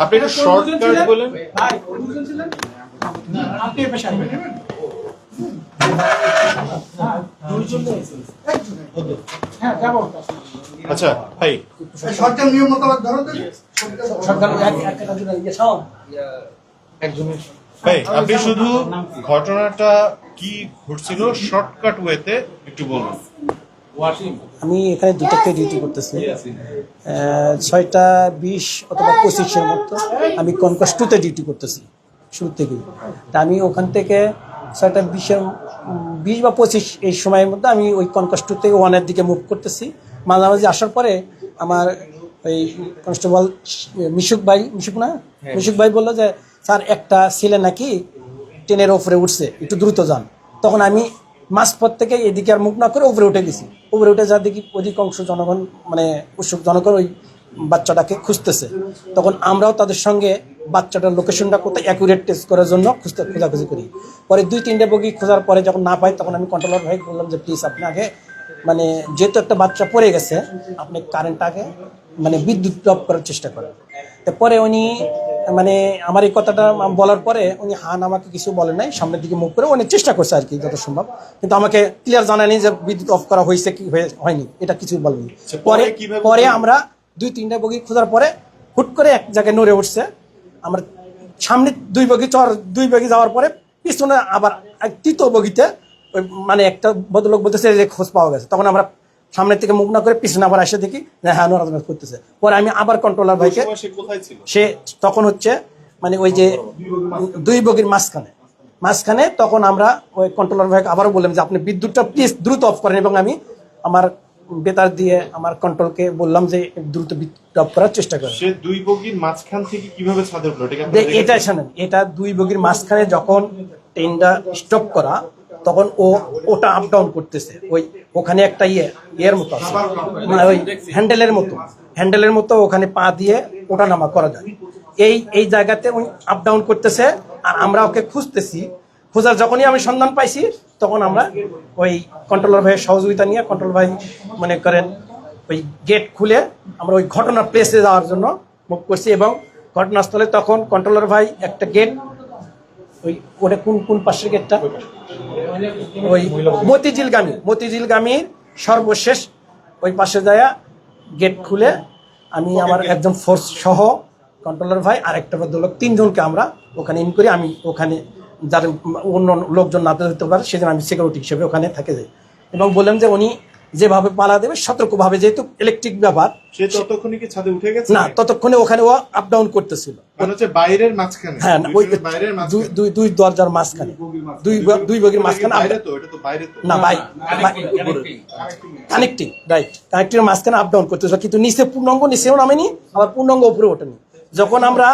আপনি একটু শর্টকাট বলেন। আপনি এ পেশা আচ্ছা ভাই, সরকার নিয়ম মোতাবেক ধরো ভাই আপনি শুধু ঘটনাটা কি ঘটছিল শর্টকাট ওয়েতে একটু বলুন। আমি এখানে দুটাকে ডিউটি করতেছি, 6:20 অথবা 25-এর মতো আমি কনকস 2-তে ডিউটি করতেছি শুরু থেকেই। তা আমি ওখান থেকে 6:20 বা 25 এই সময়ের মধ্যে আমি ওই কনকস 2 থেকে 1-এর দিকে মুভ করতেছি। মাঝামাঝি আসার পরে আমার ওই কনস্টেবল মিশুক ভাই বললো যে স্যার একটা ছেলে নাকি ট্রেনের ওপরে উঠছে, একটু দ্রুত যান। তখন আমি মাঝপথ থেকে এদিকে আর মুখ না করে উপরে উঠে গেছি। উপরে উঠে যা দেখি অধিকাংশ জনগণ মানে উৎসুক জনগণ ওই বাচ্চাটাকে খুঁজতেছে। তখন আমরাও তাদের সঙ্গে বাচ্চাটার লোকেশনটা কোথায় অ্যাকুরেট টেস্ট করার জন্য খোঁজাখুঁজি করি। পরে 2-3টে বগি খোঁজার পরে যখন না পাই তখন আমি কন্ট্রোলার ভাই বললাম যে প্লিজ আপনি আগে মানে যেহেতু একটা বাচ্চা পড়ে গেছে আপনি কারেন্টটাকে মানে বিদ্যুৎ ড্রপ করার চেষ্টা করেন। পরে উনি মানে আমার এই কথাটা বলার পরে উনি আমাকে কিছু বলেন নাই, সামনের দিকে মুভ করে অনেক চেষ্টা করছে আর কি যত সম্ভব, কিন্তু আমাকে ক্লিয়ার জানায়নি যে বিদ্যুৎ অফ করা হয়েছে কি হয়নি, এটা কিছু বলেনি। পরে আমরা 2-3টা বগি খোঁজার পরে হুট করে এক জায়গায় নড়ে উঠছে। আমরা সামনে 2 বগি যাওয়ার পরে পিছনে আবার 3য় বগিতে ওই মানে একটা ভদ্রলোক বলতেছে যে খোঁজ পাওয়া গেছে। তখন আমরা সামনের থেকে মুখ না করে পিছনে আবার এসে দেখি যে হ্যাঁ নড়াচড়া করতেছে। পরে আমি আবার কন্ট্রোলার ভাইকে, সে তখন হচ্ছে মানে ওই যে 2 বগির মাঝখানে তখন আমরা ওই কন্ট্রোলার ভাইকে আবারও বললাম যে আপনি বিদ্যুৎটা প্লিজ দ্রুত অফ করেন, এবং আমি আমার বেতার দিয়ে আমার কন্ট্রোলকে বললাম যে দ্রুত বিদ্যুৎ অফ করার চেষ্টা করেন। সে 2 বগির মাঝখান থেকে কিভাবে ছাদে উঠলো এটা শোনেন, এটা 2 বগির মাঝখানে যখন ট্রেনটা স্টপ করা তখন ওটা আপ ডাউন করতেছে। ওই ওখানে একটা ইয়ের মতো আছে মানে ওই হ্যান্ডেলের মতো ওখানে পা দিয়ে ওটা নামা করা যায়। এই জায়গাতে ওই আপ ডাউন করতেছে আর আমরা ওকে খুঁজতেছি। খোঁজার যখনই আমি সন্ধান পাইছি তখন আমরা ওই কন্ট্রোলার ভাইয়ের সহযোগিতা নিয়ে কন্ট্রোল ভাই মনে করেন ওই গেট খুলে আমরা ওই ঘটনার প্লেসে যাওয়ার জন্য মুভ করছি। এবং ঘটনাস্থলে তখন কন্ট্রোলার ভাই একটা গেট, ওই ওটা কোন পাশের গেটটা, ওই মতিঝিলগামীর সর্বশেষ ওই পাশে যায় গেট খুলে আমি আমার একজন ফোর্স সহ কন্ট্রোলার ভাই আর একটা ভদ্রলোক 3জনকে আমরা ওখানে ইন করি। আমি ওখানে যার অন্য লোকজন না ধরতে পারে সেজন্য আমি সিকিউরিটি হিসেবে ওখানে থেকে যাই এবং বললাম যে উনি যেভাবে পালা দেবে সতর্কভাবে, যেহেতু ইলেকট্রিক ব্যাপার। সে ততক্ষণে কি ছাদে উঠে গেছে? না, ততক্ষণে ওখানে ও আপ ডাউন করতেছিল। মানে হচ্ছে বাইরের মাঝখানে, হ্যাঁ ওই দুই দরজার মাঝখানে, দুই বগির মাঝখানে। বাইরে তো, এটা তো বাইরে তো না, কানেক্টিং রাইট, কানেক্টিং মাঝখানে আপ ডাউন করতেছিল, কিন্তু নিচে পূর্ণাঙ্গ নিচেও নামেনি আবার পূর্ণাঙ্গ উপরে ওঠেনি। যখন আমরা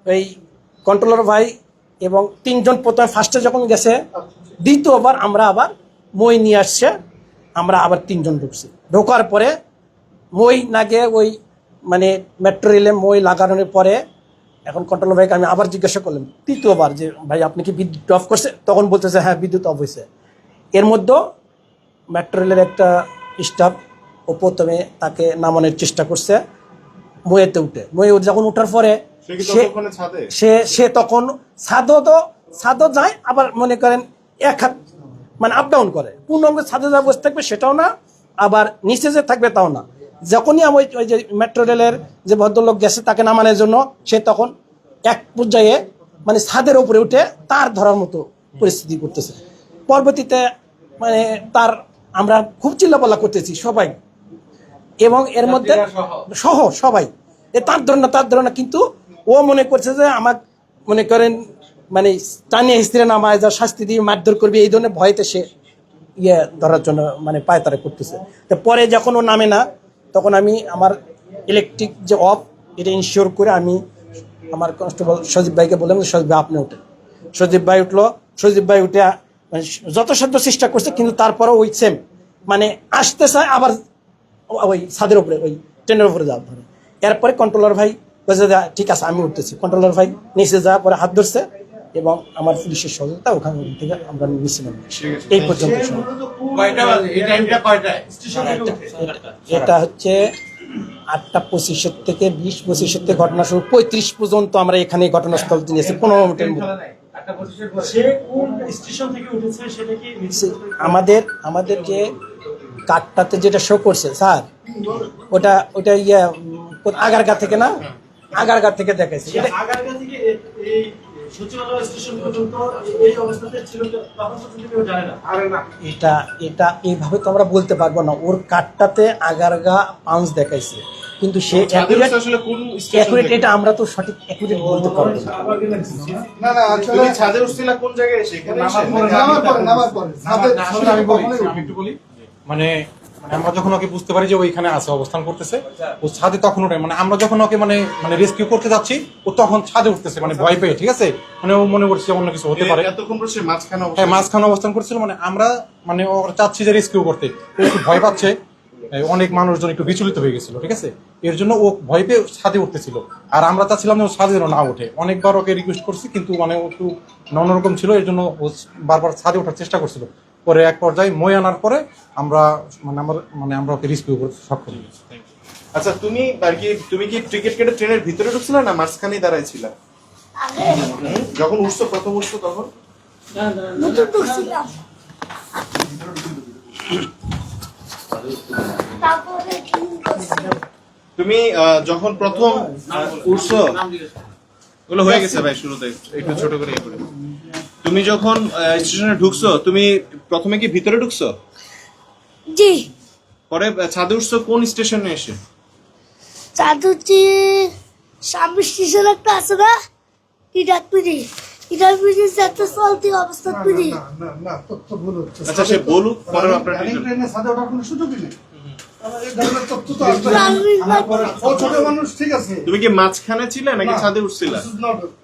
এই কন্ট্রোলার ভাই এবং 3জন প্রথমে ফার্স্টে যখন গেছে, দ্বিতীয়বার আমরা আবার মই নিয়ে আসছে, আমরা আবার 3জন ঢুকছি। ঢোকার পরে মই লাগে ওই মানে মেট্রো রেলে মই লাগানোর পরে এখন কন্ট্রোলার ভাইকে আমি আবার জিজ্ঞাসা করলাম তৃতীয়বার যে ভাই আপনি কি বিদ্যুৎ অফ করছে? তখন বলতেছে হ্যাঁ বিদ্যুৎ অফ হয়েছে। এর মধ্যে মেট্রো রেলের একটা স্টাফ ও প্রথমে তাকে নামানোর চেষ্টা করছে মইতে উঠে। যখন উঠার পরে সে তখন ছাদও যায়, আবার মনে করেন এক হাত মানে আপ ডাউন করে, পূর্ণাঙ্গ ছাদে যা বসে থাকবে সেটাও না, আবার নিচে যে থাকবে তাও না। যখনই আমি ওই যে মেট্রো রেলের যে ভদ্রলোক গেছে তাকে নামানোর জন্য, সে তখন এক পর্যায়ে মানে ছাদের উপরে উঠে তার ধরার মতো পরিস্থিতি করতেছে। পরবর্তীতে মানে আমরা খুব চিল্লাপাল্লা করতেছি সবাই, এবং এর মধ্যে সহ সবাই তার ধরে না, কিন্তু ও মনে করছে যে আমার মনে করেন মানে টানিয়ে হিস্ত্রে নামায় যা শাস্তি দিয়ে মারধর করবে এই ধরনের ভয়তে সে ধরার জন্য মানে পায়তারা করতেছে। তো পরে যখন ও নামে না তখন আমি আমার ইলেকট্রিক যে অফ এটা ইনশিওর করে আমি আমার কনস্টেবল সজীব ভাইকে বললাম যে সজীব ভাই আপনি ওঠেন। সজীব ভাই উঠলো, সজীব ভাই উঠে মানে যথাসাধ্য চেষ্টা করছে, কিন্তু তারপরেও ওই সেম মানে আসতে চায় আবার ওই ছাদের উপরে ওই ট্রেনের উপরে যাওয়ার ধরে। এরপরে কন্ট্রোলার ভাই বলছে ঠিক আছে আমি উঠতেছি। কন্ট্রোলার ভাই নিচে যাওয়ার পরে হাত ধরছে এবং আমার পুলিশের সহযোগিতা ওখান থেকে আমরা নিয়েছিলাম। এই পর্যন্ত এটা হচ্ছে 8:25 থেকে 20-25 থেকে ঘটনা শুরু 35 পর্যন্ত আমরা এখানে ঘটনাস্থল নিয়েছি 15 মিনিটের মধ্যে। সে কোন স্টেশন থেকে উঠেছে সেটা কি আমাদের যে কার্ডটাতে যেটা শো করছে স্যার, ওটা আগারগা থেকে না, আগারগা থেকে দেখাইছে এটা। আগারগা থেকে এই সচিবালয় স্টেশন পর্যন্ত এই অবস্থাতে ছিল, তখন পর্যন্ত কেউ জানে না। এটা এইভাবে তো আমরা বলতে পারবো না। ওর কার্ডটাতে আগারগা পাঁচ দেখাইছে, কিন্তু সে আসলে কোন অ্যাকুরেট এটা আমরা তো সঠিক অ্যাকুরেট বলতে পারবো না। না না আসলে তুমি ছাদে উঠছিলা কোন জায়গায় এসে? এখানে এসে? নামার পরে ছাদে আমি কখনোই একটু বলি, মানে আমরা যখন ওকে বুঝতে পারি যে ওইখানে আছে, অবস্থান করতেছে, ও ছাদে তখন ওঠে, মানে আমরা যখন ওকে মানে রেস্কিউ করতে যাচ্ছি, ও তখন ছাদে উঠতেছে, মানে ভয় পেয়ে, ঠিক আছে, মানে ও মনে করছে অন্য কিছু হতে পারে। এতক্ষণ পর সে মাঝখানে হ্যাঁ, মাঝখানে অবস্থান করছিল, মানে আমরা মানে ওর চাচ্ছি যে রেস্কিউ করতে, ও একটু ভয় পাচ্ছে, অনেক মানুষজন একটু বিচলিত হয়ে গেছিল, ঠিক আছে, এর জন্য ও ভয় পেয়ে ছাদে উঠতেছিল। আর আমরা চাচ্ছিলাম যে ও ছাদে যেন না ওঠে, অনেকবার ওকে রিকোয়েস্ট করছি, কিন্তু মানে ও একটু অন্যরকম ছিল, এর জন্য ও বারবার ছাদে ওঠার চেষ্টা করছিল। পরে এক পর্যায়ে মই আনার পরে আমরা আমরা ওকে রেস্কিউ করতে সক্ষম হয়েছি। আচ্ছা, তুমি কি টিকিট কেটে ট্রেনের ভিতরে ঢুকছিলা না মাঝখানেই দাঁড়াইছিলা? যখন উঠছো, প্রথম উঠছো তখন? তুমি যখন প্রথম উঠছো, ওগুলো হয়ে গেছে ভাই, শুরুতে একটু ছোট করে ইয়ে করে। তুমি যখন স্টেশনে ঢুকছো, তুমি প্রথমে কি ভিতরে ঢুকছো? জি। পরে ছাদে উঠছো কোন স্টেশনে এসে? চাঁদুচি সামনে স্টেশন একটা আছে না, ইডারপুরি যাতে চলতি অবস্থা পুরি। না না তথ্য ভুল হচ্ছে। আচ্ছা, সে বলুক, পরে আপনার ট্রেনে ছাদে ওঠার কোনো সুযোগই নেই। এই ধরনের তথ্য তো আসবে না। ও ছোট মানুষ, ঠিক আছে। তুমি কি মাঝখানে ছিলে নাকি ছাদে উঠছিলা? This is not a-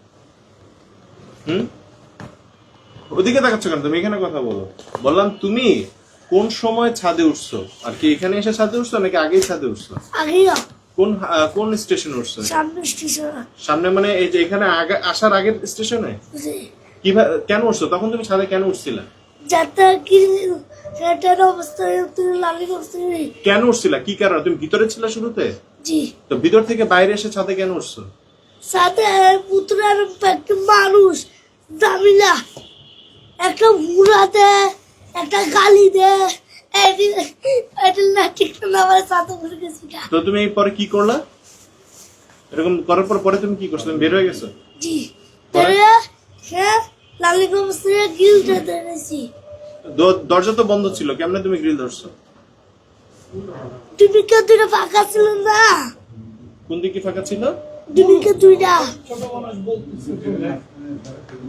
ওদিকে দেখাচ্ছ কেন? তুমি এখানে কথা বলো। বললাম তুমি কোন সময় ছাদে উঠছো, আর কি এখানে এসে ছাদে উঠছো নাকি আগেই ছাদে উঠছো? আগেও কোন স্টেশনে উঠছো? সামনে স্টেশন। সামনে মানে এই যে এখানে আসার আগের স্টেশনে? কিভাবে, কেন উঠছো তখন? তুমি ছাদে কেন উঠছিলা? যাতে কি সেটার অবস্থা তুমি লালির অবস্থা। কেন উঠছিলা, কি কারণে? তুমি ভিতরে ছিলা শুরুতে? জি। তো ভিতর থেকে বাইরে এসে ছাদে কেন উঠছো? সাথে পুত্রের একটা মানুষ জামিলা একটা ঘুরাতে একটা গালি দে, এটা না ঠিক না, আমার সাথে ঘুরে গেছি। তো তুমি পরে কি করলা? এরকম করার পরে তুমি কি করছো? তুমি বের হয়ে গেছো? জি। পরে সে লালির অবস্থায় গিলতে ধরেছি। দরজা তো বন্ধ ছিল, কেমনে তুমি গ্রিল ধরছো? দুদিকে দুইটা ফাঁকা ছিল না। কোন দিকে ফাঁকা ছিল? দুদিকে দুইটা।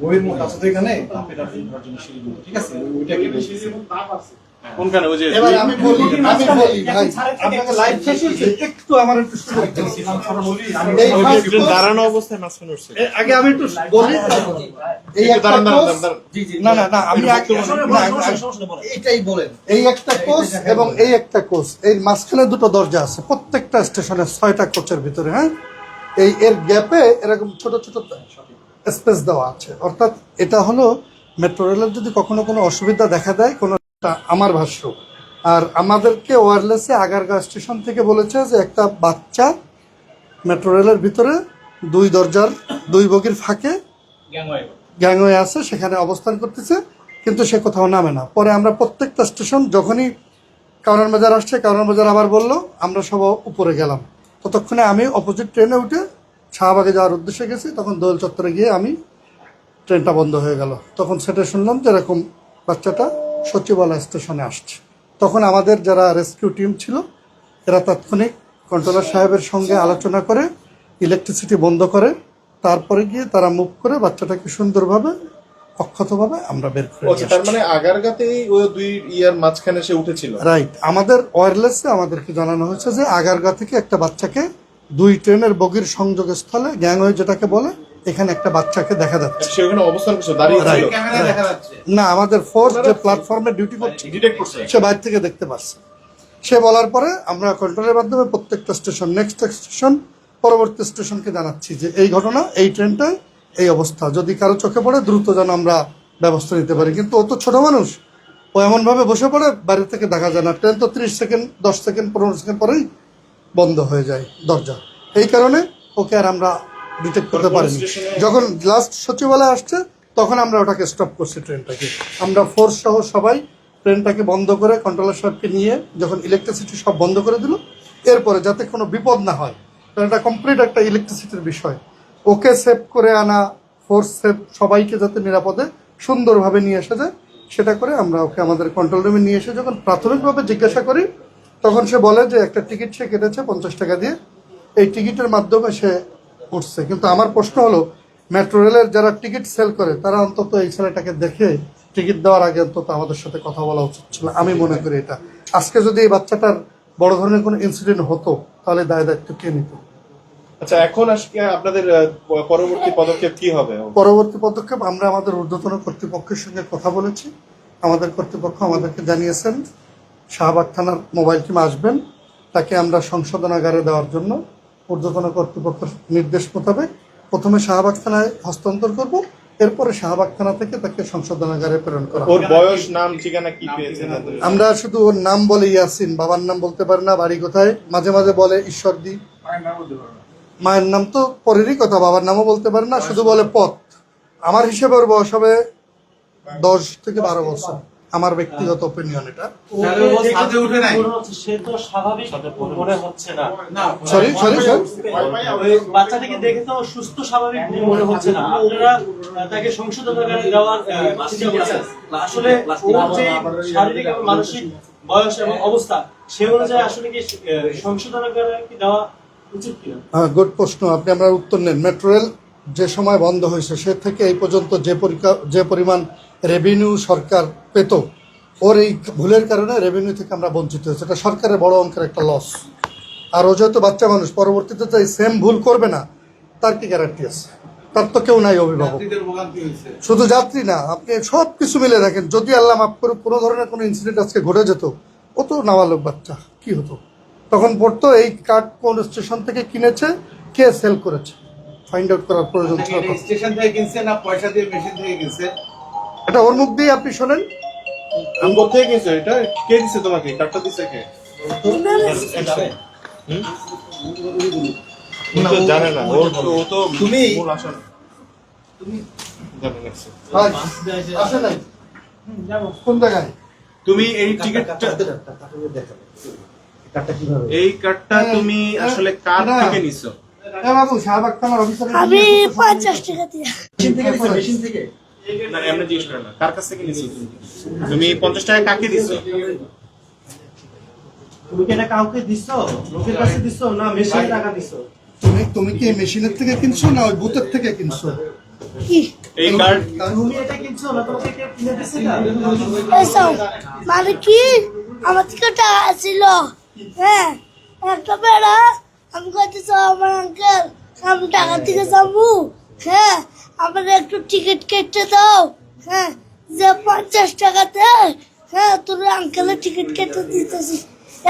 বইয়ের মতো আছে তো এখানে, ঠিক আছে, ওইটাকে কোনখানে? ওই যে এবার আমি বলি ভাই, আপনাকে লাইভ শেষে একটু আমার একটু সুযোগ দিন। এই একটু দাঁড়ানো অবস্থায় মাঝখানে উঠছে। আগে আমি একটু বলি। এই একটা কোর্স, না না না আমি এটাই বলেন। এই একটা কোর্স এবং এই একটা কোর্স, এই মাঝখানে দুটো দরজা আছে প্রত্যেকটা স্টেশনে, 6টা কোচের ভিতরে। হ্যাঁ, এর গ্যাপে এরকম ছোট ছোট স্পেস দেওয়া আছে। অর্থাৎ এটা হলো মেট্রো রেলের যদি কখনো কোনো অসুবিধা দেখা দেয়, কোনো আমার ভাষ্য। আর আমাদেরকে ওয়্যারলেসে আগারগাঁও স্টেশন থেকে বলেছে যে একটা বাচ্চা মেট্রো রেলের ভিতরে 2 দরজার 2 বগির ফাঁকে গ্যাংওয়ে আছে, সেখানে অবস্থান করতেছে, কিন্তু সে কোথাও নামে না। পরে আমরা প্রত্যেকটা স্টেশন যখনই কারওয়ান বাজার আসছে, কারওয়ান বাজার আবার বললো, আমরা সব উপরে গেলাম। ততক্ষণে আমি অপোজিট ট্রেনে উঠে শাহবাগে যাওয়ার উদ্দেশ্যে গেছি। তখন দোয়েল চত্বরে গিয়ে আমি ট্রেনটা বন্ধ হয়ে গেল। তখন সেটা শুনলাম যে এরকম বাচ্চাটা সচিবালয় স্টেশনে আসছে। তখন আমাদের যারা রেস্কিউ টিম ছিল, এরা তাৎক্ষণিক কন্ট্রোলার সাহেবের সঙ্গে আলোচনা করে ইলেকট্রিসিটি বন্ধ করে, তারপরে গিয়ে তারা মুভ করে বাচ্চাটাকে সুন্দরভাবে অক্ষতভাবে আমরা বের করে নিয়ে তার আসছি। মানে আগারগাতেই ওই 2 ইয়ার মাঝখানে সে উঠেছিল। রাইট। আমাদের ওয়্যারলেসে আমাদেরকে জানানো হয়েছে যে আগারগা থেকে একটা বাচ্চাকে 2 ট্রেনের বগির সংযোগস্থলে, গ্যাংওয়ে যেটাকে বলে, এখানে একটা বাচ্চাকে দেখা যাচ্ছে। সে ওখানে অবস্থান করছে, দাঁড়িয়ে ছিল। না, আমাদের ফোর্স যে প্ল্যাটফর্মে ডিউটি করছে ডিটেক্ট করছে। সে বাইরে থেকে দেখতে পাচ্ছে। সে বলার পরে আমরা কন্ট্রোলের মাধ্যমে প্রত্যেকটা স্টেশন, নেক্সট স্টেশন, পরবর্তী স্টেশনকে জানাচ্ছি যে এই ঘটনা, এই ট্রেনটায় এই অবস্থা, যদি কারো চোখে পড়ে দ্রুত যেন আমরা ব্যবস্থা নিতে পারি। কিন্তু ও তো ছোট মানুষ, ও এমনভাবে বসে পড়ে, বাইরে থেকে দেখা যায় না। ট্রেন তো 30 সেকেন্ড, 10 সেকেন্ড, 15 সেকেন্ড পরেই বন্ধ হয়ে যায় দরজা। এই কারণে ওকে আর আমরা ডিটেক্ট করতে পারিনি। যখন লাস্ট সচিবালয় আসছে তখন আমরা ওটাকে স্টপ করছি ট্রেনটাকে। আমরা ফোর্স সহ সবাই ট্রেনটাকে বন্ধ করে কন্ট্রোলার সাহেবকে নিয়ে যখন ইলেকট্রিসিটি সব বন্ধ করে দিল, এরপরে যাতে কোনো বিপদ না হয়, কারণ এটা কমপ্লিট একটা ইলেকট্রিসিটির বিষয়, ওকে সেভ করে আনা, ফোর্স সেভ, সবাইকে যাতে নিরাপদে সুন্দরভাবে নিয়ে আসা যায় সেটা করে আমরা ওকে আমাদের কন্ট্রোল রুমে নিয়ে এসে যখন প্রাথমিকভাবে জিজ্ঞাসা করি তখন সে বলে যে একটা টিকিট সে কেটেছে 50 টাকা দিয়ে, এই টিকিটের মাধ্যমে সে উঠছে। কিন্তু আমার প্রশ্ন হলো, মেট্রো রেলের যারা টিকিট সেল করে তারা অন্তত এই ছেলেটাকে দেখে টিকিট দেওয়ার আগে অন্তত আমাদের সাথে কথা বলা উচিত ছিল। আমি মনে করি এটা আজকে যদি এই বাচ্চাটার বড় ধরনের কোনো ইনসিডেন্ট হতো তাহলে দায় দায়িত্ব কে নিত? আচ্ছা, এখন আজকে আপনাদের পরবর্তী পদক্ষেপ কি হবে? পরবর্তী পদক্ষেপ আমরা আমাদের ঊর্ধ্বতন কর্তৃপক্ষের সঙ্গে কথা বলেছি। আমাদের কর্তৃপক্ষ আমাদেরকে জানিয়েছেন শাহবাগ থানার মোবাইল টিম আসবেন, তাকে আমরা সংশোধনাগারে দেওয়ার জন্য ঊর্ধ্বতন কর্তৃপক্ষের নির্দেশ মোতাবেক প্রথমে শাহবাগ থানায় হস্তান্তর করব, এরপরে শাহবাগ থানা থেকে তাকে সংশোধনাগারে প্রেরণ করা। ওর বয়স, নাম, ঠিকানা কি পেয়েছেন? আমরা শুধু ওর নাম বলে ইয়াসিন, বাবার নাম বলতে পারে না, বাড়ি কোথায়, মাঝে মাঝে বলে ঈশ্বরদী, মায়ের নাম তো পরেরই কথা, বাবার নামও বলতে পারে না, শুধু বলে পথ। আমার হিসেবে ওর বয়স হবে 10 থেকে 12 বছর, আমার ব্যক্তিগত ওপিনিয়ন এটা। সে তো স্বাভাবিক মনে হচ্ছে না। সরি ওই বাচ্চাটাকে দেখে তো সুস্থ স্বাভাবিক মনে হচ্ছে না। আপনারা তাকে সংশোধনাগারে দেওয়ার চিন্তা করছেন। আসলে ওর যে শারীরিক এবং মানসিক বয়স এবং অবস্থা সে অনুযায়ী আসলে কি সংশোধনাগারে কি দেওয়া উচিত কিনা? হ্যাঁ, গুড প্রশ্ন, আপনি আমরা উত্তর নেন। মেট্রো রেল যে সময় বন্ধ হয়েছে সে থেকে এই পর্যন্ত যে পরিমাণ রেভিনিউ সরকার পেত, ওর এই ভুলের কারণে রেভিনিউ থেকে আমরা বঞ্চিত হয়েছে। এটা সরকারের বড় অঙ্কের একটা লস। আর ও যেহেতু বাচ্চা মানুষ, পরবর্তীতে তো এই সেম ভুল করবে না তার কি গ্যারান্টি আছে? তার তো কেউ নাই অভিভাবক, শুধু যাত্রী না, আপনি সব কিছু মিলে দেখেন। যদি আল্লাহ মাফ করে কোনো ধরনের কোনো ইনসিডেন্ট আজকে ঘটে যেত, ও তো নাবালক বাচ্চা, কি হতো তখন? পড়তো এই কার্ড কোন স্টেশন থেকে কিনেছে, কে সেল করেছে, ফাইন্ড আউট করার প্রয়োজন ছিল। স্টেশন থেকে কিনছে না পয়সা দিয়ে মেশিন থেকে কিনছে? এটা ওর মুখ দিয়ে আপনি শোনেন। আমি কোথায় গেছো? এটা কে দিছে তোমাকে? কার্ডটা দিছে কে? তো জানে না, ও তো তুমি মূল আসে না। জানে না। ভাই, আসে নাই? কোন জায়গায়? তুমি এই টিকিটটা, এই কার্ডটা তুমি আসলে কার থেকে নিছো? বাবু, শাহবাগ থানার অফিসার। আমি 50 টাকা দিয়ে মেশিন থেকে না, এমনি জিজ্ঞেস করে না, কার কাছ থেকে নিছো তুমি? 50 টাকা কাকে দিছো? তুমি কি এটা কাউকে দিছো? লোকের কাছে দিছো না মেশিনে টাকা দিছো? তুমি কি মেশিনের থেকে কিনছো না ওই বুথের থেকে কিনছো? কি এই কার্ড তুমি এটা কিনছো না তোমাকে কে কিনে দিছে না? এসব মানে কি আমার থেকে টাকা ছিল। হ্যাঁ, একটা বেড়া আমি কইতেছ আমার আঙ্কেল আমি টাকা থেকে যাবো, হ্যাঁ আমার একটু টিকিট কেটে দাও, হ্যাঁ যে 50 টাকাতে, হ্যাঁ তোর আঙ্কেলের টিকিট কেটে দিতেছি।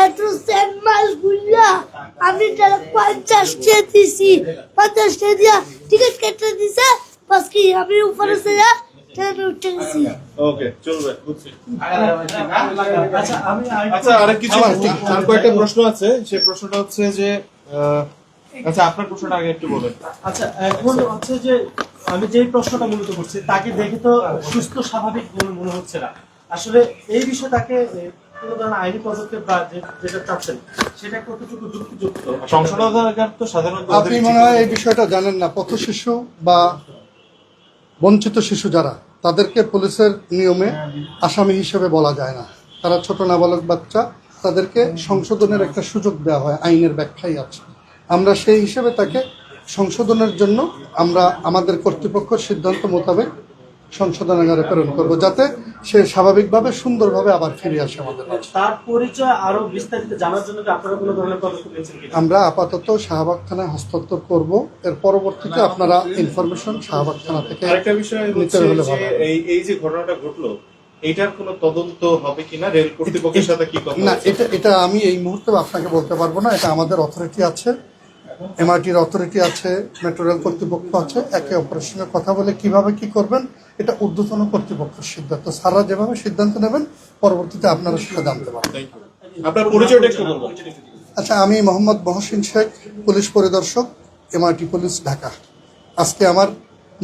একটু সেন্ট মাইল ঘুরলা আমি টাকা 50 টাকা দিছি, 50 টাকা দিয়া টিকিট কেটে দিছে, বাস কি আমি উপরে যা ট্রেনে উঠে গেছি। ওকে, চলবে, বুঝছি। আচ্ছা আমি আচ্ছা, আরেক কিছু আর কয়েকটা প্রশ্ন আছে। সেই প্রশ্নটা হচ্ছে যে আচ্ছা, আপনার প্রশ্নটা আগে একটু বলেন। আচ্ছা, এখন হচ্ছে যে আমি যে প্রশ্নটা মূলত করছি তাকে দেখে তো সুস্থ স্বাভাবিক মনে হচ্ছে না। আসলে এই বিষয়ে তাকে কোনো ধরনের আইনি পদক্ষেপ বা যেটা চাচ্ছেন সেটা কতটুকু যুক্তিযুক্ত? সংশোধনাগার তো সাধারণত আপনি মনে হয় এই বিষয়টা জানেন না। পথ শিশু বা বঞ্চিত শিশু যারা, তাদেরকে পুলিশের নিয়মে আসামি হিসেবে বলা যায় না। তারা ছোট নাবালক বাচ্চা, তাদেরকে সংশোধনের একটা সুযোগ দেওয়া হয়, আইনের ব্যাখ্যাই আছে। আমরা সেই হিসেবে তাকে সংশোধনের জন্য আমরা আমাদের কর্তৃপক্ষের সিদ্ধান্ত মোতাবেক সংশোধনাগারে প্রেরণ করব, যাতে সে স্বাভাবিকভাবে সুন্দরভাবে আবার ফিরে আসে আমাদের কাছে। তার পরিচয় আরো বিস্তারিত জানার জন্য কি আপনারা কোনো ধরনের পদক্ষেপ নিয়েছেন কিনা? আমরা আপাতত শাহবাগ থানায় হস্তান্তর করব, এর পরবর্তীতে আপনারা ইনফরমেশন শাহবাগ থানা থেকে আরেকটা বিষয় নিতে হচ্ছে হলে যে ভালো। এই যে ঘটনাটা ঘটলো, এইটার কোনো তদন্ত হবে কিনা? রেল কর্তৃপক্ষের সাথে কি কথা না, হয়েছে? এটা আমি এই মুহূর্তে আপনাকে বলতে পারবো না। এটা আমাদের অথরিটি আছে, এমআরটির অথরিটি আছে, মেট্রো রেল কর্তৃপক্ষ আছে। একে অপরের সঙ্গে কথা বলে কিভাবে কি করবেন এটা ঊর্ধ্বতন কর্তৃপক্ষের সিদ্ধান্ত। স্যাররা যেভাবে সিদ্ধান্ত নেবেন পরবর্তীতে আপনারা সেটা জানতে পারবেন। Thank you. আপনার পরিচয়টা একটু বলবেন। আচ্ছা, আমি মোহাম্মদ মহসিন শেখ, পুলিশ পরিদর্শক, এমআরটি পুলিশ, ঢাকা। আজকে আমার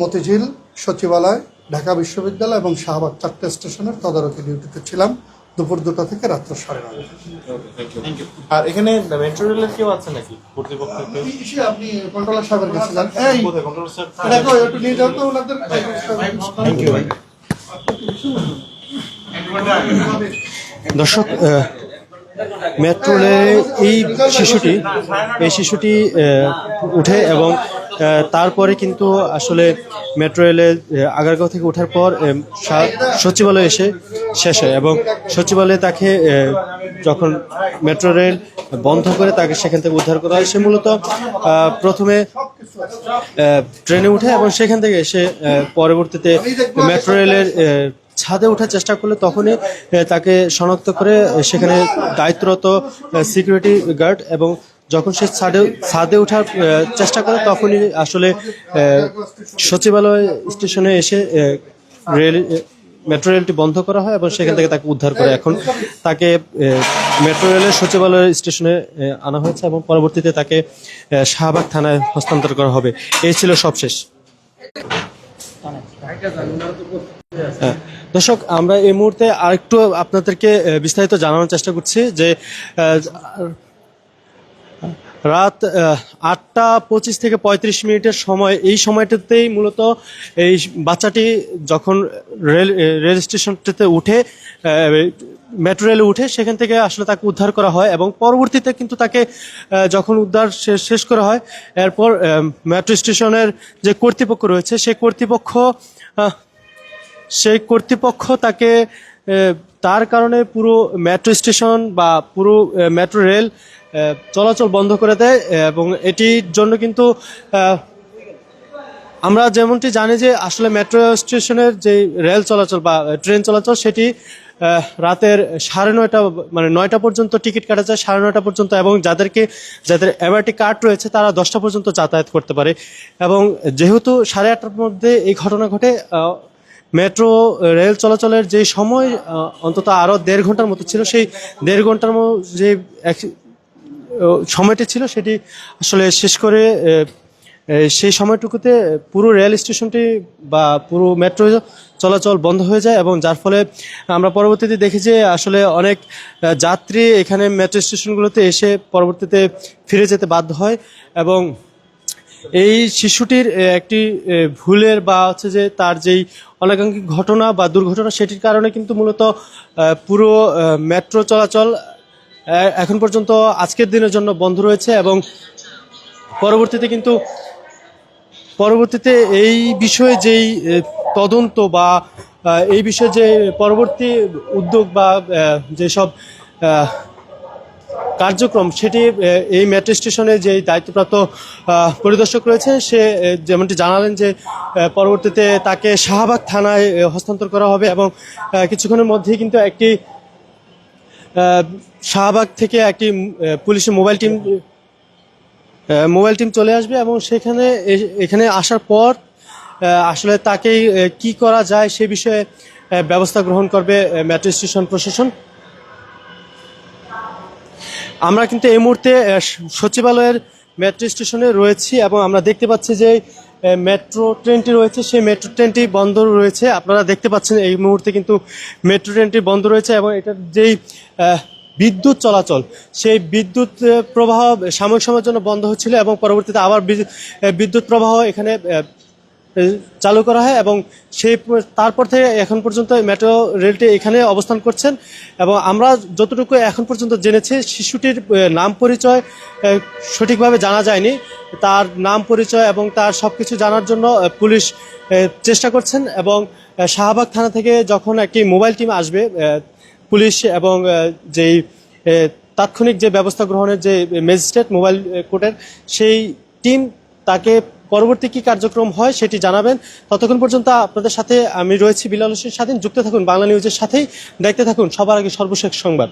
মতিঝিল, সচিবালয়, ঢাকা বিশ্ববিদ্যালয় এবং শাহবাগ 4টে স্টেশনের তদারকি ডিউটিতে ছিলাম দুপুর 2টা থেকে রাত্র 9:30। আর এখানে মেট্রো রেলের কেউ আছে নাকি কর্তৃপক্ষ কেউ? আপনি কন্ট্রোলার সাহেবের কাছে যান। এই কোথায় কন্ট্রোল স্যার? দেখো, একটু নিয়ে যাও তো ওনাদের। থ্যাংক ইউ ভাই। দর্শক, মেট্রো রেলে এই শিশুটি উঠে এবং তারপরে কিন্তু আসলে মেট্রো রেলে আগারগাঁও থেকে ওঠার পর সচিবালয়ে এসে শেষ হয় এবং সচিবালয়ে তাকে যখন মেট্রো রেল বন্ধ করে তাকে সেখান থেকে উদ্ধার করা হয়। সে মূলত প্রথমে ট্রেনে উঠে এবং সেখান থেকে এসে পরবর্তীতে মেট্রো রেলের ছাদে ওঠার চেষ্টা করলে তখনই তাকে শনাক্ত করে সেখানে দায়িত্বরত সিকিউরিটি গার্ড, এবং যখন সে ছাদে ওঠার চেষ্টা করে তখনই আসলে সচিবালয় স্টেশনে এসে মেট্রো রেলটি বন্ধ করা হয় এবং সেখান থেকে তাকে উদ্ধার করে এখন তাকে মেট্রো রেলের সচিবালয় স্টেশনে আনা হয়েছে এবং পরবর্তীতে তাকে শাহবাগ থানায় হস্তান্তর করা হবে। এই ছিল সবশেষ। দর্শক, আমরা এই মুহূর্তে আরেকটু আপনাদেরকে বিস্তারিত জানানোর চেষ্টা করছি যে রাত 8:25 থেকে 35 মিনিটের সময়, এই সময়টাতেই মূলত এই বাচ্চাটি যখন রেল স্টেশনটিতে উঠে মেট্রো রেলে উঠে সেখান থেকে আসলে তাকে উদ্ধার করা হয় এবং পরবর্তীতে কিন্তু তাকে যখন উদ্ধার শেষ করা হয় এরপর মেট্রো স্টেশনের যে কর্তৃপক্ষ রয়েছে সেই কর্তৃপক্ষ তাকে তার কারণে পুরো মেট্রো স্টেশন বা পুরো মেট্রো রেল চলাচল বন্ধ করে দেয় এবং এটির জন্য কিন্তু আমরা যেমনটি জানি যে আসলে মেট্রো স্টেশনের যে রেল চলাচল বা ট্রেন চলাচল সেটি রাতের 9:30 মানে 9টা পর্যন্ত টিকিট কাটা যায়, 9:30 পর্যন্ত, এবং যাদের এমআরটি কার্ড রয়েছে তারা 10টা পর্যন্ত যাতায়াত করতে পারে। এবং যেহেতু 8:30টার মধ্যে এই ঘটনা ঘটে, মেট্রো রেল চলাচলের যে সময় অন্তত আরও 1.5 ঘন্টার মতো ছিল, সেই 1.5 ঘন্টার যে সময়টি ছিল সেটি আসলে শেষ করে সেই সময়টুকুতে পুরো রেল স্টেশনটি বা পুরো মেট্রো চলাচল বন্ধ হয়ে যায় এবং যার ফলে আমরা পরবর্তীতে দেখি যে আসলে অনেক যাত্রী এখানে মেট্রো স্টেশনগুলোতে এসে পরবর্তীতে ফিরে যেতে বাধ্য হয় এবং এই শিশুটির একটি ভুলের বা হচ্ছে যে তার যেই অনাকাঙ্ক্ষিত ঘটনা বা দুর্ঘটনা সেটির কারণে কিন্তু মূলত পুরো মেট্রো চলাচল এখন পর্যন্ত আজকের দিনের জন্য বন্ধ রয়েছে এবং পরবর্তীতে এই বিষয়ে যেই তদন্ত বা এই বিষয়ে যে পরবর্তী উদ্যোগ বা যেসব কার্যক্রম সেটি এই মেট্রো স্টেশনে যে দায়িত্বপ্রাপ্ত পরিদর্শক রয়েছে সে যেমনটি জানালেন যে পরবর্তীতে তাকে শাহবাগ থানায় হস্তান্তর করা হবে এবং কিছুক্ষণের মধ্যেই কিন্তু একটি শাহবাগ থেকে একটি পুলিশের মোবাইল টিম চলে আসবে এবং এখানে আসার পর আসলে তাকে কি করা যায় সে বিষয়ে ব্যবস্থা গ্রহণ করবে মেট্রো স্টেশন প্রশাসন। আমরা কিন্তু এই মুহূর্তে সচিবালয়ের মেট্রো স্টেশনে রয়েছি এবং আমরা দেখতে পাচ্ছি যে মেট্রো ট্রেনটি রয়েছে সেই মেট্রো ট্রেনটি বন্ধ রয়েছে। আপনারা দেখতে পাচ্ছেন এই মুহূর্তে কিন্তু মেট্রো ট্রেনটি বন্ধ রয়েছে এবং এটার যেই বিদ্যুৎ চলাচল সেই বিদ্যুৎ প্রবাহ সাময়িক সময়ের জন্য বন্ধ হচ্ছিল এবং পরবর্তীতে আবার বিদ্যুৎ প্রবাহ এখানে চালু করা হয় এবং তারপর থেকে এখন পর্যন্ত মেট্রো রেলটি এখানে অবস্থান করছেন এবং আমরা যতটুকু এখন পর্যন্ত জেনেছি শিশুটির নাম পরিচয় সঠিকভাবে জানা যায়নি। তার নাম পরিচয় এবং তার সবকিছু জানার জন্য পুলিশ চেষ্টা করছেন এবং শাহবাগ থানা থেকে যখন একটি মোবাইল টিম আসবে পুলিশ এবং যেই তাৎক্ষণিক যে ব্যবস্থা গ্রহণের যে ম্যাজিস্ট্রেট মোবাইল কোর্টের সেই টিম তাকে পরবর্তী কি কার্যক্রম হয় সেটি জানাবেন। ততক্ষণ পর্যন্ত আপনাদের সাথে আমি রয়েছি বিলাল হোসেন স্বাধীন। যুক্ত থাকুন বাংলা নিউজের সাথেই, দেখতে থাকুন সবার আগে সর্বশেষ সংবাদ।